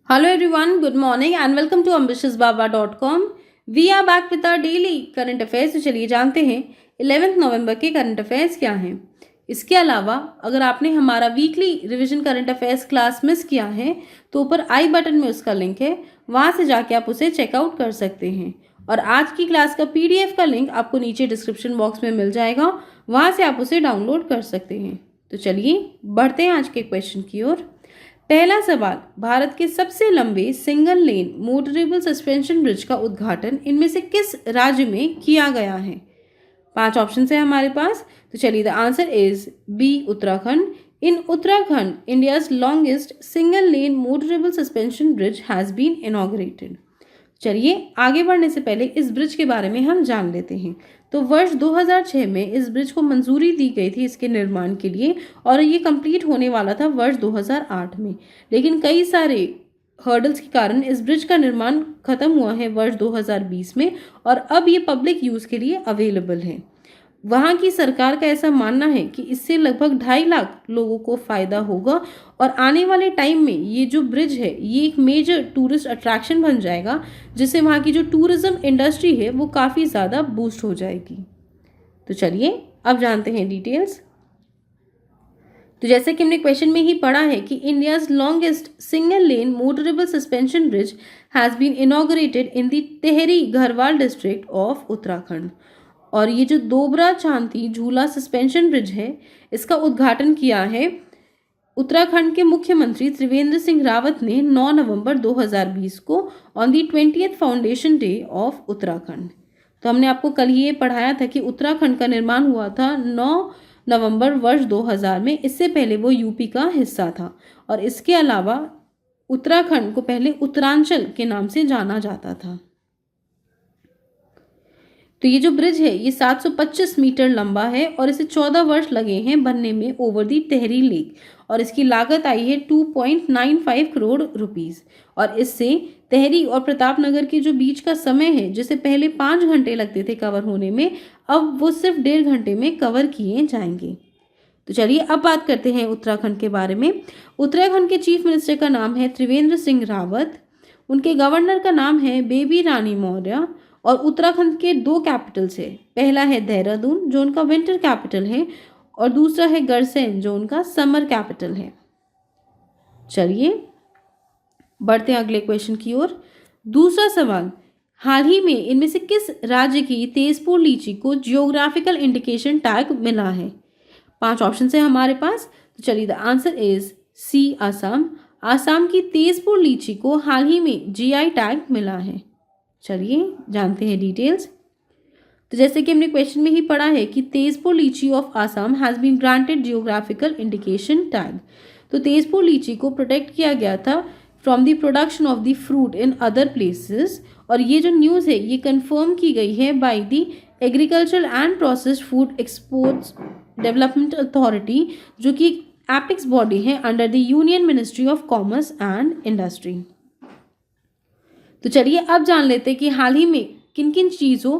Hello everyone, good morning and welcome to ambitiousbaba.com. We are back with our daily current affairs. तो चलिए जानते हैं 11 नवंबर के current affairs क्या हैं। इसके अलावा अगर आपने हमारा weekly revision current affairs class miss किया है तो ऊपर आई बटन में उसका लिंक है, वहाँ से जाके आप उसे चेकआउट कर सकते हैं। और आज की क्लास का पीडीएफ का लिंक आपको नीचे डिस्क्रिप्शन बॉक्स में मिल जाएगा, वहाँ से आप उसे डाउनलोड कर सकते हैं। तो चलिए बढ़ते हैं आज के क्वेश्चन की ओर। पहला सवाल, भारत के सबसे लंबे single lane motorable suspension bridge का उद्घाटन इनमें से किस राज्य में किया गया है? 5 ऑप्शन है हमारे पास। तो चलिए, the answer is B, Uttarakhand. In Uttarakhand India's longest single lane motorable suspension bridge has been inaugurated. चलिए आगे बढ़ने से पहले इस ब्रिज के बारे में हम जान लेते हैं। तो वर्ष 2006 में इस ब्रिज को मंजूरी दी गई थी इसके निर्माण के लिए, और ये कंप्लीट होने वाला था वर्ष 2008 में। लेकिन कई सारे हर्डल्स के कारण इस ब्रिज का निर्माण खत्म हुआ है वर्ष 2020 में, और अब ये पब्लिक यूज़ के लिए अवेलेबल है। वहाँ की सरकार का ऐसा मानना है कि इससे लगभग 2.5 लाख लोगों को फ़ायदा होगा, और आने वाले टाइम में ये जो ब्रिज है ये एक मेजर टूरिस्ट अट्रैक्शन बन जाएगा, जिससे वहाँ की जो टूरिज़्म इंडस्ट्री है वो काफ़ी ज़्यादा बूस्ट हो जाएगी। तो चलिए अब जानते हैं डिटेल्स। तो जैसे कि हमने क्वेश्चन में ही पढ़ा है कि India's longest single lane motorable suspension bridge has been inaugurated in the Tehri Garhwal district of Uttarakhand. और ये जो दोबरा चांती झूला सस्पेंशन ब्रिज है, इसका उद्घाटन किया है उत्तराखंड के मुख्यमंत्री त्रिवेंद्र सिंह रावत ने 9 नवंबर 2020 को on the 20th foundation day of Uttarakhand. तो हमने आपको कल ये पढ़ाया था कि उत्तराखंड का निर्माण हुआ था 9 नवंबर वर्ष 2000 में। इससे पहले वो यूपी का हिस्सा था, और इसके अलावा उत्तराखंड को पहले उत्तरांचल के नाम से जाना जाता था। तो ये जो ब्रिज है ये 725 मीटर लंबा है, और इसे 14 वर्ष लगे हैं बनने में ओवर दी टेहरी लेक, और इसकी लागत आई है 2.95 करोड़ रुपीस। और इससे टेहरी और प्रतापनगर के जो बीच का समय है, जिसे पहले 5 घंटे लगते थे कवर होने में, अब वो सिर्फ 1.5 घंटे में कवर किए जाएंगे। तो चलिए अब बात करते हैं उत्तराखंड के बारे में। उत्तराखंड के चीफ मिनिस्टर का नाम है त्रिवेंद्र सिंह रावत। उनके गवर्नर का नाम है बेबी रानी मौर्य। और उत्तराखंड के 2 कैपिटल्स है, पहला है देहरादून जो उनका विंटर कैपिटल है, और दूसरा है गरसेन जो उनका समर कैपिटल है। चलिए बढ़ते हैं अगले क्वेश्चन की ओर। दूसरा सवाल, हाल ही में इनमें से किस राज्य की तेजपुर लीची को जियोग्राफिकल इंडिकेशन टैग मिला है? 5 ऑप्शन है हमारे पास। तो चलिए, the answer is C, Assam. Assam की तेजपुर लीची को हाल ही में जीआई टैग मिला है। चलिए जानते हैं डिटेल्स। तो जैसे कि हमने क्वेश्चन में ही पढ़ा है कि Tezpur litchi of Assam has been granted geographical indication tag. तो तेजपुर लीची को प्रोटेक्ट किया गया था from the production of the fruit in other places. और ये जो न्यूज़ है ये कंफर्म की गई है by the agricultural and processed food exports development authority, जो कि एपिक्स बॉडी है under the union ministry of commerce and industry. तो चलिए अब जान लेते हैं कि हाल ही में किन किन चीज़ों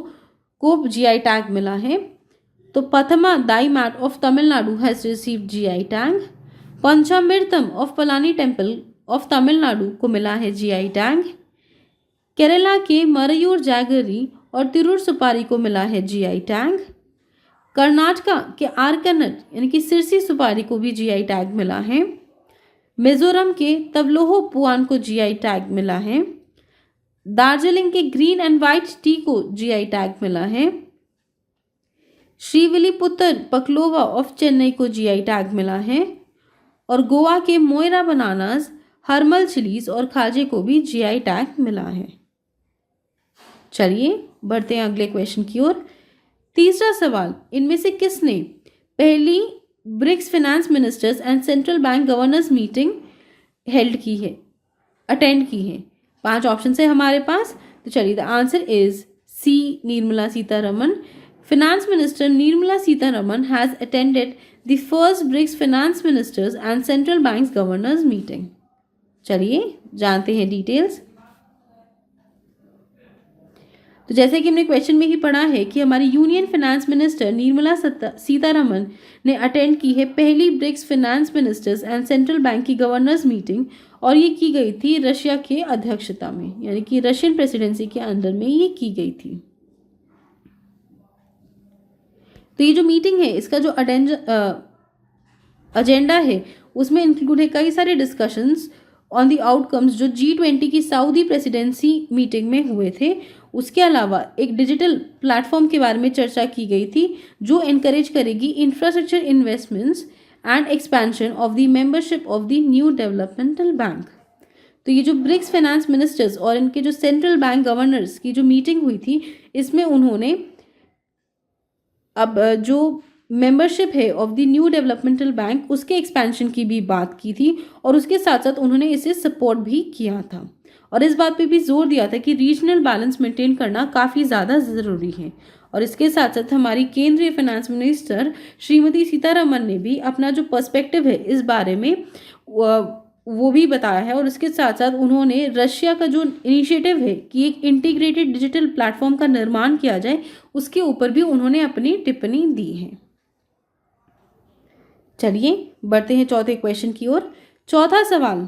को जीआई टैग मिला है। तो Pattamadai mat of Tamil Nadu has received GI tag. Panchamritam of Palani temple of Tamil Nadu को मिला है जीआई टैग। केरला के मरयूर जैगरी और तिरुर सुपारी को मिला है जीआई टैग। कर्नाटका के आरकनट यानी कि सिरसी सुपारी को भी जीआई टैग मिला है। मिजोरम के तवलोहो पुआन को जीआई टैग मिला है। दार्जिलिंग के ग्रीन एंड वाइट टी को जीआई टैग मिला है। श्रीविल्लिपुत्तर पकलोवा ऑफ चेन्नई को जीआई टैग मिला है। और गोवा के मोइरा बनानास, हर्मल चिलीज और खाजे को भी जीआई टैग मिला है। चलिए बढ़ते हैं अगले क्वेश्चन की ओर। तीसरा सवाल, इनमें से किसने पहली BRICS finance ministers and central bank governors meeting attend की है? 5 ऑप्शन है हमारे पास। तो चलिए, the answer is C, Nirmala Sitharaman. Finance minister Nirmala Sitharaman has attended the first BRICS finance ministers and central banks governors meeting. चलिए जानते हैं डिटेल्स। तो जैसे कि हमने क्वेश्चन में ही पढ़ा है कि हमारी union finance minister Nirmala Sitharaman ने अटेंड की है पहली BRICS finance ministers and central bank की गवर्नर्स मीटिंग, और ये की गई थी रशिया के अध्यक्षता में, यानी कि रशियन प्रेसिडेंसी के अंडर में ये की गई थी। तो ये जो मीटिंग है इसका जो एजेंडा है उसमें इंक्लूड है कई सारे डिस्कशंस ऑन द आउटकम्स जो G20 की सऊदी प्रेसिडेंसी मीटिंग में हुए थे। उसके अलावा एक डिजिटल प्लेटफॉर्म के बारे में चर्चा की गई थी जो इनकरेज करेगी infrastructure investments and expansion of the membership of the new developmental bank. तो ये जो ब्रिक्स फाइनेंस मिनिस्टर्स और इनके जो सेंट्रल बैंक गवर्नर्स की जो मीटिंग हुई थी इसमें उन्होंने अब जो मेंबरशिप है of the new developmental bank उसके एक्सपेंशन की भी बात की थी, और उसके साथ साथ उन्होंने इसे सपोर्ट भी किया था और इस बात पे भी जोर दिया था कि रीजनल बैलेंस मेंटेन करना काफ़ी ज़्यादा ज़रूरी है। और इसके साथ साथ हमारी केंद्रीय फाइनेंस मिनिस्टर श्रीमती सीतारमन ने भी अपना जो पर्सपेक्टिव है इस बारे में वो भी बताया है, और इसके साथ साथ उन्होंने रशिया का जो इनिशिएटिव है कि एक इंटीग्रेटेड डिजिटल प्लेटफॉर्म का निर्माण किया जाए उसके ऊपर भी उन्होंने अपनी टिप्पणी दी है। चलिए बढ़ते हैं चौथे क्वेश्चन की ओर। चौथा सवाल,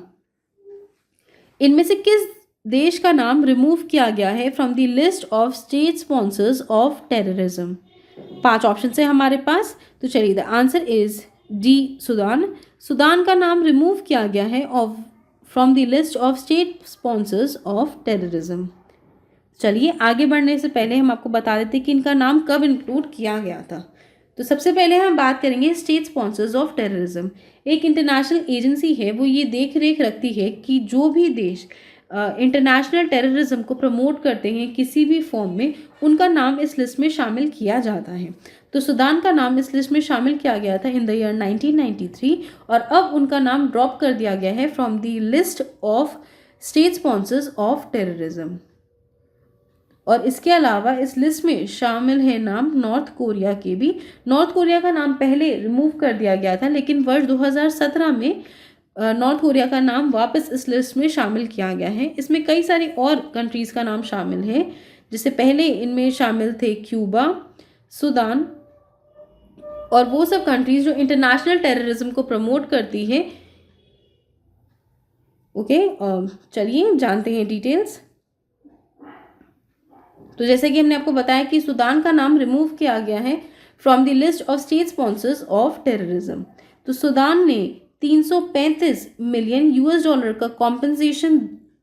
इनमें से किस देश का नाम रिमूव किया गया है from the list of state sponsors of terrorism? 5 option है हमारे पास। तो चलिए the answer is D Sudan. Sudan का नाम रिमूव किया गया है from the list of state sponsors of terrorism. चलिए आगे बढ़ने से पहले हम आपको बता देते हैं कि इनका नाम कब इंक्लूड किया गया था। तो सबसे पहले हम बात करेंगे स्टेट स्पॉन्सर्स ऑफ टेररिज्म। एक इंटरनेशनल एजेंसी है, वो ये देख रेख रखती है कि जो भी देश इंटरनेशनल टेररिज्म को प्रमोट करते हैं किसी भी फॉर्म में, उनका नाम इस लिस्ट में शामिल किया जाता है। तो सूडान का नाम इस लिस्ट में शामिल किया गया था इन द ईयर 1993, और अब उनका नाम ड्रॉप कर दिया गया है from the list of state sponsors of terrorism. और इसके अलावा इस लिस्ट में शामिल है नाम नॉर्थ कोरिया के भी। नॉर्थ कोरिया का नाम पहले रिमूव कर दिया गया था, लेकिन वर्ष 2017 में नॉर्थ कोरिया का नाम वापस इस लिस्ट में शामिल किया गया है। इसमें कई सारी और कंट्रीज़ का नाम शामिल है, जिससे पहले इनमें शामिल थे क्यूबा, सूडान और वो सब कंट्रीज़ जो इंटरनेशनल टेररिज्म को प्रमोट करती है। ओके, चलिए जानते हैं डिटेल्स। तो जैसे कि हमने आपको बताया कि सूडान का नाम रिमूव किया गया है from the list of state sponsors of terrorism. तो सूडान ने 335 मिलियन US$ का कॉम्पनसेशन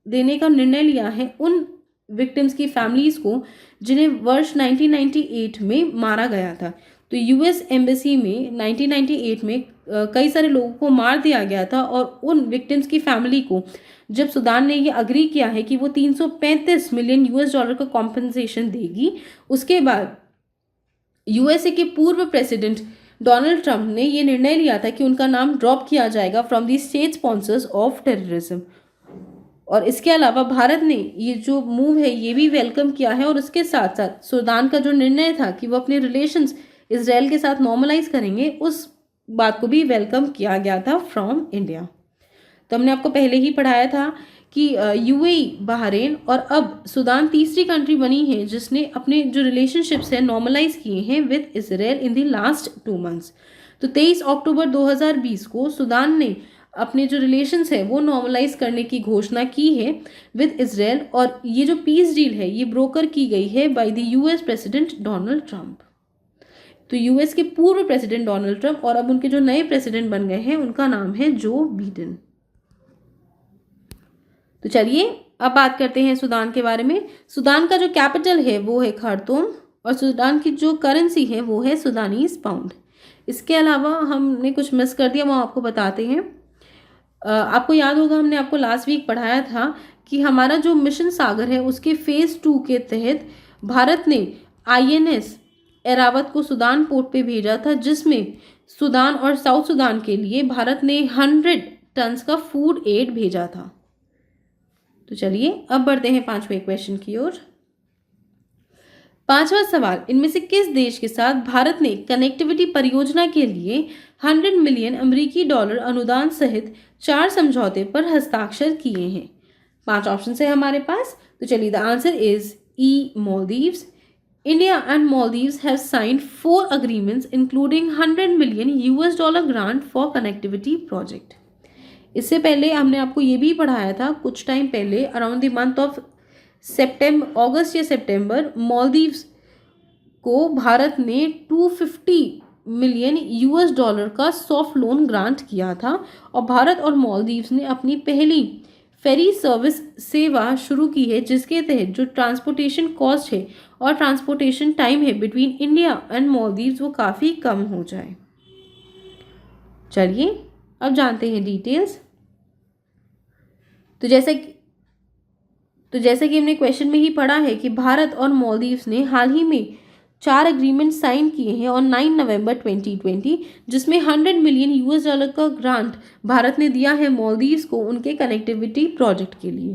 देने का निर्णय लिया है उन विक्टिम्स की फैमिलीज़ को जिन्हें वर्ष 1998 में मारा गया था। तो US एम्बेसी में 1998 में कई सारे लोगों को मार दिया गया था, और उन विक्टिम्स की फैमिली को जब सूडान ने ये अग्री किया है कि वो 335 मिलियन US$ का कॉम्पनसेशन देगी, उसके बाद USA के पूर्व प्रेसिडेंट डोनाल्ड ट्रंप ने ये निर्णय लिया था कि उनका नाम ड्रॉप किया जाएगा from the state sponsors of terrorism. और इसके अलावा भारत ने ये जो मूव है ये भी वेलकम किया है, और उसके साथ साथ सूडान का जो निर्णय था कि वो अपने रिलेशंस इसराइल के साथ नॉर्मलाइज करेंगे, उस बात को भी वेलकम किया गया था फ्रॉम इंडिया। तो हमने आपको पहले ही पढ़ाया था कि UAE, बहरीन और अब सूडान तीसरी कंट्री बनी है जिसने अपने जो रिलेशनशिप्स हैं नॉर्मलाइज किए हैं with Israel in the last 2 months. तो 23 अक्टूबर 2020 को सूडान ने अपने जो रिलेशंस है वो नॉर्मलाइज करने की घोषणा की है विद इसराइल, और ये जो पीस डील है ये ब्रोकर की गई है by the US president Donald Trump. तो US के पूर्व प्रेसिडेंट डोनाल्ड ट्रंप और अब उनके जो नए प्रेसिडेंट बन गए हैं उनका नाम है जो बिडेन। तो चलिए अब बात करते हैं सूडान के बारे में। सूडान का जो कैपिटल है वो है खार्तूम, और सूडान की जो करेंसी है वो है सूडानीज पाउंड। इसके अलावा हमने कुछ मिस कर दिया, वो आपको बताते हैं। आपको याद होगा हमने आपको लास्ट वीक पढ़ाया था कि हमारा जो मिशन सागर है उसके फेज़ 2 के तहत भारत ने INS एरावत को सूडान पोर्ट पे भेजा था, जिसमें सूडान और साउथ सूडान के लिए भारत ने 100 टन्स का फूड एड भेजा था। तो चलिए अब बढ़ते हैं 5वें क्वेश्चन की ओर। 5वां सवाल, इनमें से किस देश के साथ भारत ने कनेक्टिविटी परियोजना के लिए 100 मिलियन अमेरिकी डॉलर अनुदान सहित 4 समझौते पर हस्ताक्षर किए हैं? 5 ऑप्शन है हमारे पास। तो चलिए the answer is Maldives. India and Maldives have signed 4 agreements including $100 million grant for connectivity project. इससे पहले हमने आपको ये भी पढ़ाया था कुछ टाइम पहले अराउंड द मंथ ऑफ अगस्त या सितंबर, मालदीव्स को भारत ने $250 मिलियन का सॉफ्ट लोन ग्रांट किया था और भारत और मालदीव्स ने अपनी पहली फेरी सर्विस सेवा शुरू की है, जिसके तहत जो ट्रांसपोर्टेशन कॉस्ट है और ट्रांसपोर्टेशन टाइम है बिटवीन इंडिया एंड मालदीव्स वो काफ़ी कम हो जाए। चलिए अब जानते हैं डिटेल्स। तो जैसा कि हमने क्वेश्चन में ही पढ़ा है कि भारत और मालदीव्स ने हाल ही में 4 एग्रीमेंट साइन किए हैं और 9 नवंबर 2020, जिसमें $100 मिलियन का ग्रांट भारत ने दिया है मालदीव्स को उनके कनेक्टिविटी प्रोजेक्ट के लिए।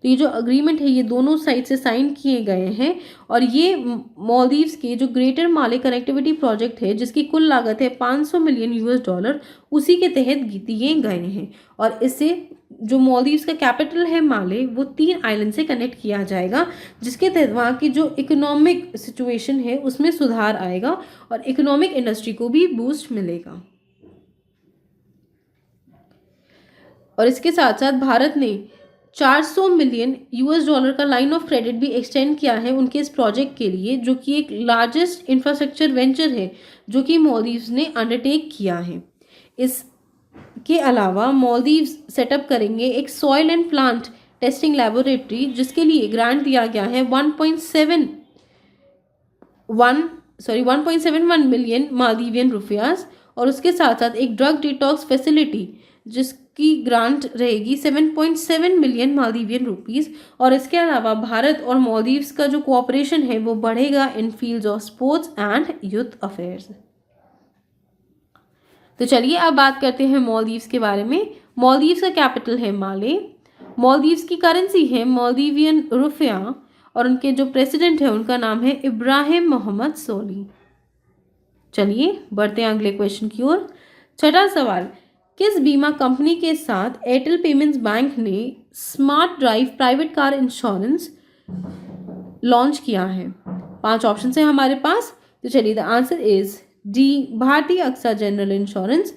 तो ये जो एग्रीमेंट है ये दोनों साइड से साइन किए गए हैं और ये मालदीव्स के जो ग्रेटर माले कनेक्टिविटी प्रोजेक्ट है जिसकी कुल लागत है $500 मिलियन, उसी के तहत दिए गए हैं। और इससे जो मालदीव्स का कैपिटल है माले वो 3 आइलैंड से कनेक्ट किया जाएगा, जिसके तहत वहाँ की जो इकोनॉमिक सिचुएशन है उसमें सुधार आएगा और इकोनॉमिक इंडस्ट्री को भी बूस्ट मिलेगा। और इसके साथ साथ भारत ने $400 मिलियन का लाइन ऑफ क्रेडिट भी एक्सटेंड किया है उनके इस प्रोजेक्ट के लिए, जो कि एक लार्जेस्ट इंफ्रास्ट्रक्चर वेंचर है जो कि मालदीव्स ने अंडरटेक किया है। इसके अलावा मालदीव्स सेटअप करेंगे एक soil and plant testing laboratory, जिसके लिए ग्रांट दिया गया है 1.71 मिलियन मालदीवियन रुपयास। और उसके साथ साथ एक ड्रग डिटॉक्स फैसिलिटी जिसकी ग्रांट रहेगी 7.7 मिलियन मालदीवियन रुपीस। और इसके अलावा भारत और मालदीव्स का जो कोऑपरेशन है वो बढ़ेगा in fields of sports and youth affairs. तो चलिए अब बात करते हैं मालदीव्स के बारे में। मालदीव्स का कैपिटल है माले, मालदीव्स की करेंसी है मालदीवियन रुपया और उनके जो प्रेसिडेंट है उनका नाम है इब्राहिम मोहम्मद सोली। चलिए बढ़ते हैं अगले क्वेश्चन की ओर। छठा सवाल, किस बीमा कंपनी के साथ एयरटेल पेमेंट्स बैंक ने smart drive private car insurance launch किया है? 5 ऑप्शन है हमारे पास। तो चलिए द आंसर इज डी, भारतीय AXA जनरल इंश्योरेंस।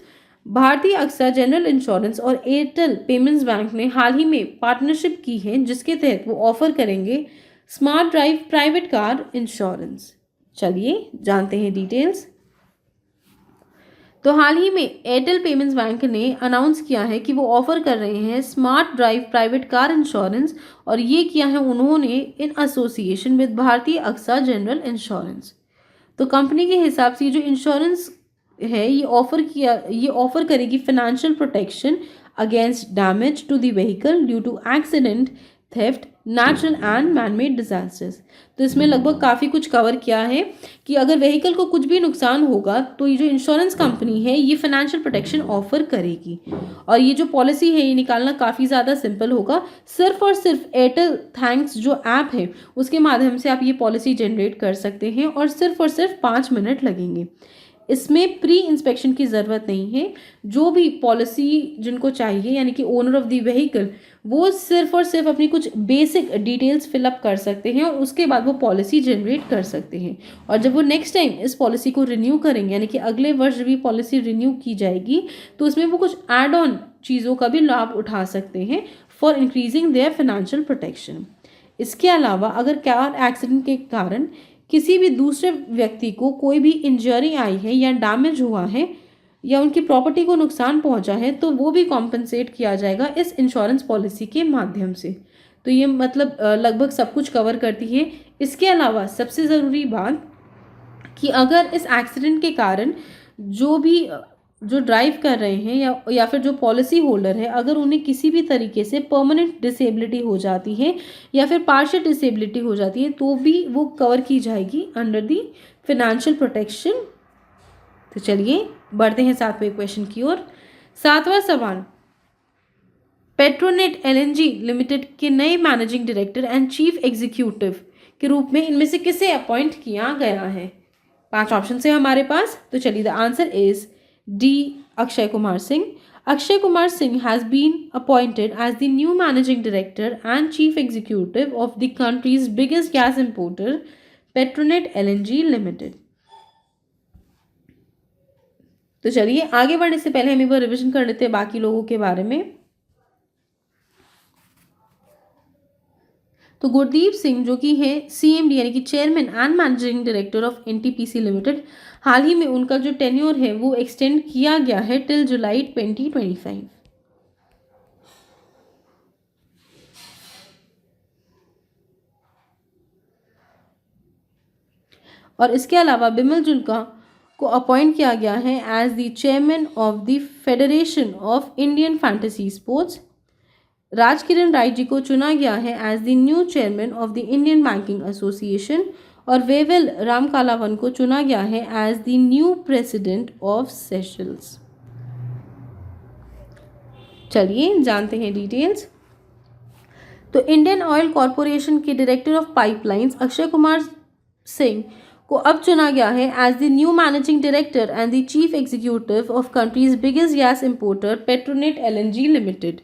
भारतीय AXA जनरल इंश्योरेंस और एयरटेल पेमेंट्स बैंक ने हाल ही में पार्टनरशिप की है, जिसके तहत वो ऑफर करेंगे smart drive private car insurance. चलिए जानते हैं डिटेल्स। तो हाल ही में एयरटेल पेमेंट्स बैंक ने अनाउंस किया है कि वो ऑफर कर रहे हैं smart drive private car insurance, और ये किया है उन्होंने in association with Bharti AXA general insurance. तो कंपनी के हिसाब से जो इंश्योरेंस है ये ऑफर करेगी financial protection against damage to the vehicle due to accident, theft, natural and manmade disasters. तो इसमें लगभग काफ़ी कुछ कवर किया है कि अगर व्हीकल को कुछ भी नुकसान होगा तो ये जो इंश्योरेंस कंपनी है ये फाइनेंशियल प्रोटेक्शन ऑफर करेगी। और ये जो पॉलिसी है ये निकालना काफ़ी ज़्यादा सिंपल होगा। सिर्फ और सिर्फ एयरटेल थैंक्स जो ऐप है उसके माध्यम से आप ये पॉलिसी जनरेट कर सकते हैं और सिर्फ 5 मिनट लगेंगे। इसमें प्री इंस्पेक्शन की ज़रूरत नहीं है। जो भी पॉलिसी जिनको चाहिए यानी कि ओनर ऑफ द व्हीकल वो सिर्फ और सिर्फ अपनी कुछ बेसिक डिटेल्स फिलअप कर सकते हैं और उसके बाद वो पॉलिसी जनरेट कर सकते हैं। और जब वो नेक्स्ट टाइम इस पॉलिसी को रिन्यू करेंगे यानी कि अगले वर्ष जब ये पॉलिसी रिन्यू की जाएगी तो उसमें वो कुछ एड ऑन चीज़ों का भी लाभ उठा सकते हैं for increasing there financial protection. इसके अलावा अगर कार एक्सीडेंट के कारण किसी भी दूसरे व्यक्ति को कोई भी इंजरी आई है या डैमेज हुआ है या उनकी प्रॉपर्टी को नुकसान पहुंचा है तो वो भी कॉम्पनसेट किया जाएगा इस इंश्योरेंस पॉलिसी के माध्यम से। तो ये मतलब लगभग सब कुछ कवर करती है। इसके अलावा सबसे ज़रूरी बात कि अगर इस एक्सीडेंट के कारण जो ड्राइव कर रहे हैं या फिर जो पॉलिसी होल्डर है अगर उन्हें किसी भी तरीके से परमानेंट डिसेबिलिटी हो जाती है या फिर पार्शियल डिसेबिलिटी हो जाती है तो भी वो कवर की जाएगी अंडर दी फाइनेंशियल प्रोटेक्शन। तो चलिए बढ़ते हैं 7वें क्वेश्चन की ओर। 7वां सवाल, पेट्रोनेट LNG लिमिटेड के नए managing director and chief executive के रूप में इनमें से किसे अपॉइंट किया गया है? 5 ऑप्शन है हमारे पास। तो चलिए the answer is D, Akshay Kumar Singh. Akshay Kumar Singh has been appointed as the new managing director and chief executive of the country's biggest gas importer, Petronet LNG Limited. तो चलिए आगे बढ़ने से पहले हम एक बार रिविजन कर लेते हैं बाकी लोगों के बारे में। तो गुरदीप सिंह जो कि है CMD यानी कि chairman and managing director of NTPC limited, हाल ही में उनका जो टेन्योर है वो एक्सटेंड किया गया है टिल जुलाई 2025। और इसके अलावा बिमल जुल्का को अपॉइंट किया गया है as the chairman of the federation of Indian fantasy sports. Rajkiran Rai ji को चुना गया है as the new chairman of the Indian banking association. और वेवेल रामकालावन को चुना गया है as the new president of Seychelles. चलिए जानते हैं डिटेल्स। तो इंडियन ऑयल कॉरपोरेशन के director of pipelines Akshay Kumar Singh को अब चुना गया है as the new managing director and the chief executive of countries biggest gas importer Petronet LNG limited.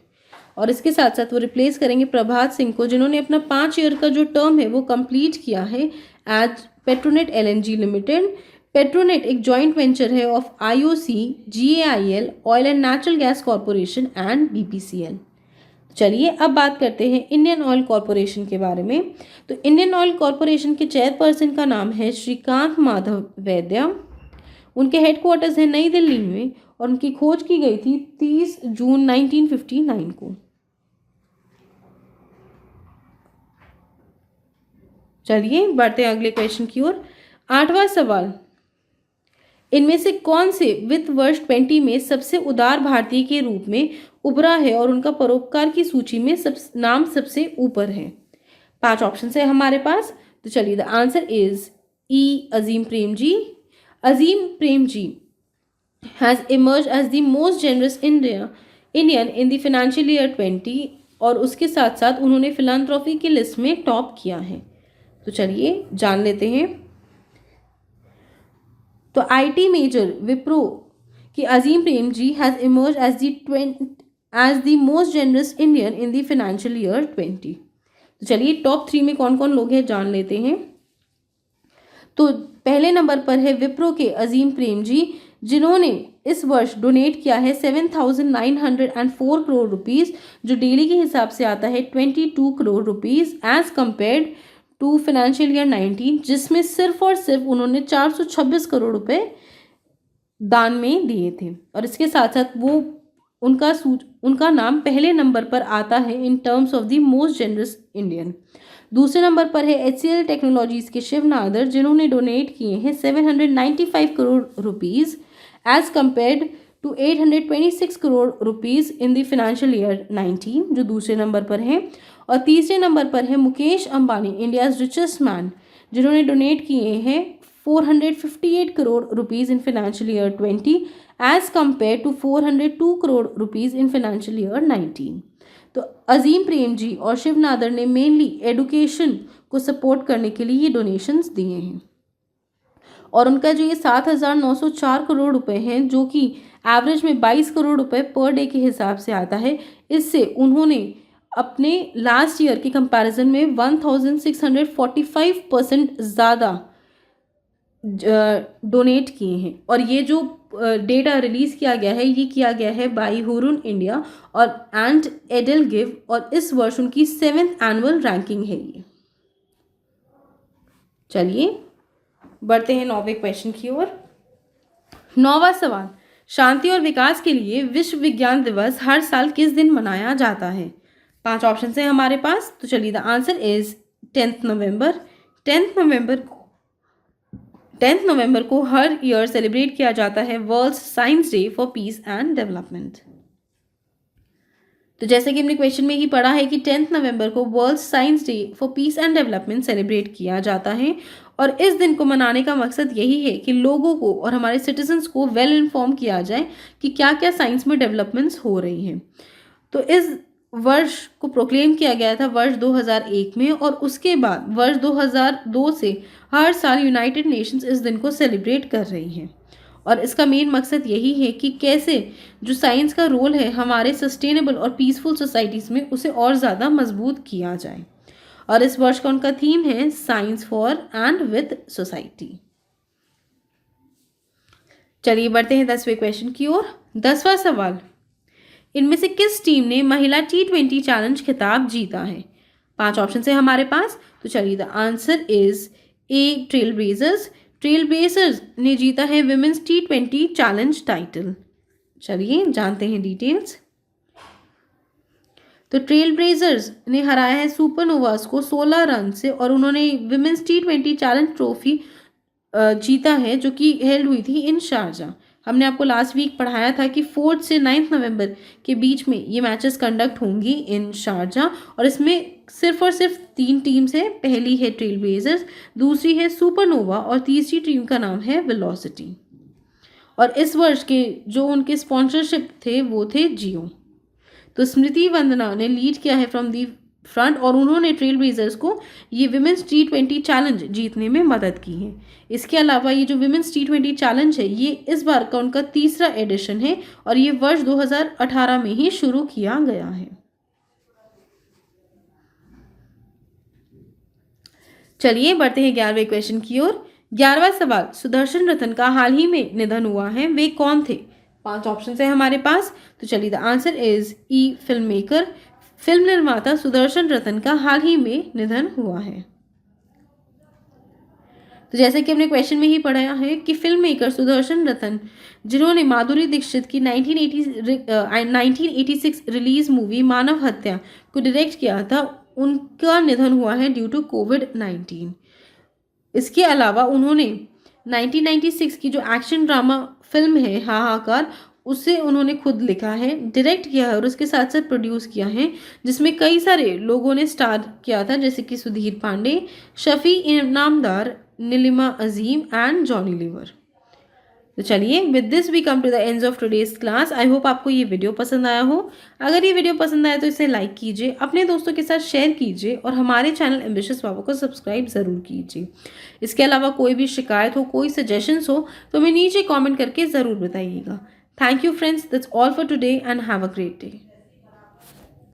और इसके साथ साथ वो रिप्लेस करेंगे प्रभात सिंह को, जिन्होंने अपना 5 ईयर का जो टर्म है वो कंप्लीट किया है as Petronet LNG limited. Petronet एक जॉइंट वेंचर है of IOC, GAIL, oil and natural gas corporation and BPCL। चलिए अब बात करते हैं इंडियन ऑयल कॉरपोरेशन के बारे में। तो इंडियन ऑयल कॉरपोरेशन के चेयरपर्सन का नाम है श्रीकांत माधव वैद्य। उनके हेडक्वार्टर्स हैं नई दिल्ली में और उनकी खोज की गई थी 30 जून 1959 को। चलिए बढ़ते हैं अगले क्वेश्चन की ओर। 8वां सवाल, इनमें से कौन से वित्त वर्ष 20 में सबसे उदार भारतीय के रूप में उभरा है और उनका परोपकार की सूची में नाम सबसे ऊपर है? 5 ऑप्शन है हमारे पास। तो चलिए the answer is E Azim Premji. Azim Premji has emerge as the most generous Indian in the financial year 20 और उसके साथ साथ उन्होंने फिलांथ्रोपी की लिस्ट में टॉप किया है। तो चलिए जान लेते हैं। तो IT मेजर विप्रो की Azim Premji has emerge as the most generous Indian in the financial year 20। तो चलिए टॉप 3 में कौन कौन लोग हैं जान लेते हैं। तो पहले नंबर पर है विप्रो के अजीम प्रेमजी, जिन्होंने इस वर्ष डोनेट किया है 7,904 करोड़ रुपीज़, जो डेली के हिसाब से आता है 22 crore rupees as compared to financial year 19, जिसमें सिर्फ और सिर्फ उन्होंने 426 करोड़ रुपए दान में दिए थे। और इसके साथ साथ वो उनका नाम पहले नंबर पर आता है in terms of the most generous Indian. दूसरे नंबर पर है HCL टेक्नोलॉजीज के शिव नादर, जिन्होंने डोनेट किए हैं 795 crore rupees as compared to 826 crore rupees in the financial year 19, जो दूसरे नंबर पर है। और तीसरे नंबर पर है Mukesh Ambani, India's richest man, जिन्होंने डोनेट किए हैं 458 crore rupees in financial year 20 as compare to 402 crore rupees in financial year 19। तो अजीम प्रेम जी और शिव नादर ने मेनली एडुकेशन को सपोर्ट करने के लिए ये डोनेशंस दिए हैं। और उनका जो ये 7,904 करोड़ रुपए हैं, जो कि एवरेज में 22 करोड़ रुपए पर डे के हिसाब से आता है, इससे उन्होंने अपने लास्ट ईयर के कंपैरिजन में 1645% ज़्यादा डोनेट किए हैं। और ये जो डेटा रिलीज़ किया गया है ये किया गया है बाई हुरुन इंडिया और एंड एडल गिव, और इस वर्ष उनकी 7th एनुअल रैंकिंग है ये। चलिए बढ़ते हैं 9वें क्वेश्चन की ओर। 9वां सवाल, शांति और विकास के लिए विश्व विज्ञान दिवस हर साल किस दिन मनाया जाता है? 5 ऑप्शन है हमारे पास। तो चलिए the answer is 10th November. 10th नवंबर को हर ईयर सेलिब्रेट किया जाता है world science day for piece and development. तो जैसे कि हमने क्वेश्चन में ही पढ़ा है कि 10th नवंबर को world science day for piece and development celebrate किया जाता है। और इस दिन को मनाने का मकसद यही है कि लोगों को और हमारे सिटीजन्स को वेल इन्फॉर्म किया जाए कि क्या क्या साइंस में डेवलपमेंट्स हो रही हैं। तो इस वर्ष को प्रोक्लेम किया गया था वर्ष 2001 में, और उसके बाद वर्ष 2002 से हर साल यूनाइटेड नेशंस इस दिन को सेलिब्रेट कर रही हैं। और इसका मेन मकसद यही है कि कैसे जो साइंस का रोल है हमारे सस्टेनेबल और पीसफुल सोसाइटीज़ में उसे और ज़्यादा मजबूत किया जाए। और इस वर्ष का उनका थीम है science for and with society. चलिए बढ़ते हैं 10वें क्वेश्चन की ओर। 10वां सवाल, इनमें से किस टीम ने महिला T20 चैलेंज खिताब जीता है? 5 ऑप्शन है हमारे पास। तो चलिए the answer is a trail blazers. Trail blazers ने जीता है विमेंस T20 चैलेंज टाइटल। चलिए जानते हैं डिटेल्स। तो ट्रेल ब्लेजर्स ने हराया है सुपरनोवास को 16 रन से और उन्होंने विमेंस T20 चैलेंज ट्रॉफी जीता है जो कि हेल्ड हुई थी इन शारजा। हमने आपको लास्ट वीक पढ़ाया था कि 4 से 9 नवंबर के बीच में ये मैचेस कंडक्ट होंगी इन शारजा और इसमें सिर्फ और सिर्फ 3 टीम्स है। पहली है ट्रेल ब्लेजर्स, दूसरी है सुपरनोवा और तीसरी टीम का नाम है वेलोसिटी। और इस वर्ष के जो उनके स्पॉन्सरशिप थे वो थे जियो। तो स्मृति वंदना ने लीड किया है फ्रॉम दी फ्रंट और उन्होंने ट्रेल ब्लेजर्स को ये विमेंस T20 चैलेंज जीतने में मदद की है। इसके अलावा ये जो विमेंस T20 चैलेंज है ये इस बार का उनका तीसरा एडिशन है और ये वर्ष 2018 में ही शुरू किया गया है। चलिए बढ़ते हैं 11वें क्वेश्चन की ओर। 11वां सवाल, सुदर्शन रतन का हाल ही में निधन हुआ है, वे कौन थे? 5 ऑप्शन है हमारे पास। तो चलिए the answer is E film maker. Film निर्माता सुदर्शन रतन का हाल ही में निधन हुआ है। तो जैसे कि हमने क्वेश्चन में ही पढ़ा है कि फिल्म मेकर सुदर्शन रतन जिन्होंने माधुरी दीक्षित की 1986 रिलीज मूवी मानव हत्या को डायरेक्ट किया था, उनका निधन हुआ है ड्यू टू कोविड-19। इसके अलावा उन्होंने 1996 की जो एक्शन ड्रामा फिल्म है हाहाकार उसे उन्होंने खुद लिखा है, डायरेक्ट किया है और उसके साथ साथ प्रोड्यूस किया है, जिसमें कई सारे लोगों ने स्टार किया था जैसे कि सुधीर पांडे, शफी इनामदार, नीलिमा अजीम एंड जॉनी लीवर। तो चलिए with this we come to the end of today's class. I hope आपको ये वीडियो पसंद आया हो। अगर ये वीडियो पसंद आया तो इसे लाइक कीजिए, अपने दोस्तों के साथ शेयर कीजिए और हमारे चैनल एम्बिशियस बाबा को सब्सक्राइब ज़रूर कीजिए। इसके अलावा कोई भी शिकायत हो, कोई सजेशंस हो तो हमें नीचे कॉमेंट करके ज़रूर बताइएगा। Thank you friends, that's all for today and have a great day.